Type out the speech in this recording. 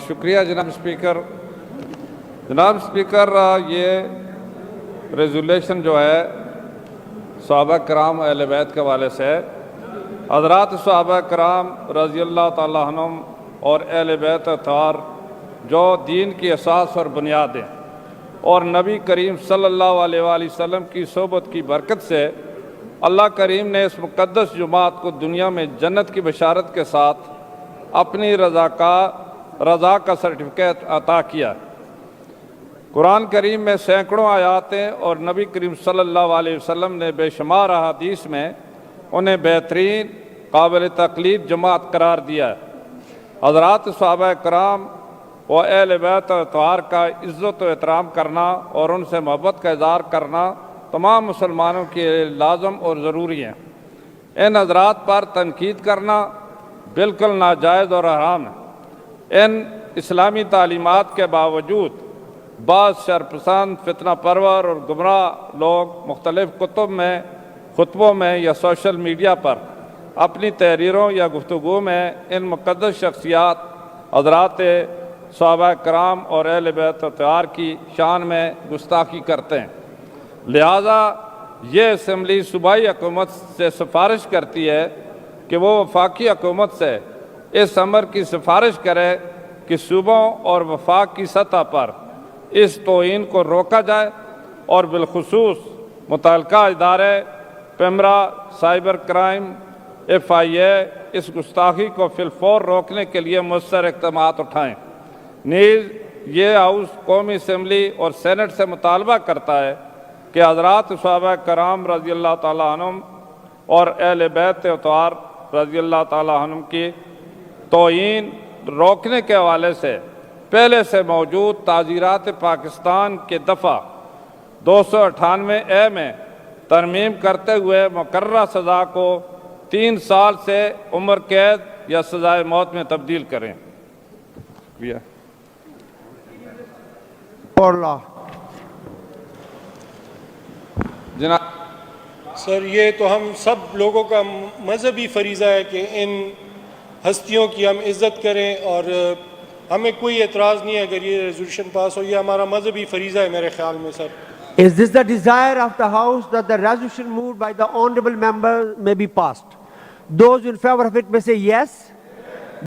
شکریہ جناب اسپیکر. جناب اسپیکر، یہ ریزولیشن جو ہے صحابہ کرام اہل بیت کے حوالے سے ہے. حضرات صحابہ کرام رضی اللہ تعالیٰ عنہم اور اہل بیت اطہار جو دین کی اساس اور بنیاد ہیں، اور نبی کریم صلی اللہ علیہ وآلہ وسلم کی صحبت کی برکت سے اللہ کریم نے اس مقدس جماعت کو دنیا میں جنت کی بشارت کے ساتھ اپنی رضا کا سرٹیفکیٹ عطا کیا. قرآن کریم میں سینکڑوں آیاتیں اور نبی کریم صلی اللہ علیہ وسلم نے بے شمار احادیث میں انہیں بہترین قابل تقلید جماعت قرار دیا ہے. حضرات صحابہ کرام و اہل بیت و اطہار کا عزت و احترام کرنا اور ان سے محبت کا اظہار کرنا تمام مسلمانوں کے لیے لازم اور ضروری ہے. ان حضرات پر تنقید کرنا بالکل ناجائز اور حرام ہے. ان اسلامی تعلیمات کے باوجود بعض شرپسند، فتنہ پرور اور گمراہ لوگ مختلف خطبوں میں یا سوشل میڈیا پر اپنی تحریروں یا گفتگو میں ان مقدس شخصیات حضرات صحابہ کرام اور اہل بیت اطہار کی شان میں گستاخی کرتے ہیں. لہٰذا یہ اسمبلی صوبائی حکومت سے سفارش کرتی ہے کہ وہ وفاقی حکومت سے اس امر کی سفارش کرے کہ صوبوں اور وفاق کی سطح پر اس توہین کو روکا جائے اور بالخصوص متعلقہ ادارے پیمرا، سائبر کرائم، FIA اس گستاخی کو فی الفور روکنے کے لیے مؤثر اقدامات اٹھائیں. نیز یہ ہاؤس قومی اسمبلی اور سینٹ سے مطالبہ کرتا ہے کہ حضرات صحابہ کرام رضی اللہ تعالیٰ عنہم اور اہل بیت اطہار رضی اللہ تعالیٰ عنہم کی توہین روکنے کے حوالے سے پہلے سے موجود تعزیرات پاکستان کے دفعہ 298A میں ترمیم کرتے ہوئے مقررہ سزا کو 3 سال سے عمر قید یا سزائے موت میں تبدیل کریں. جناب سر، یہ تو ہم سب لوگوں کا مذہبی فریضہ ہے کہ ان ہستیوں کی ہم عزت کریں، اور ہمیں کوئی اعتراض نہیں ہے اگر یہ ریزولوشن پاس ہو. یہ ہمارا مذہبی فریضہ ہے میرے خیال میں. سر، Is this the desire of the House that the resolution moved by the honorable member may be passed? Those in favor of it may say yes.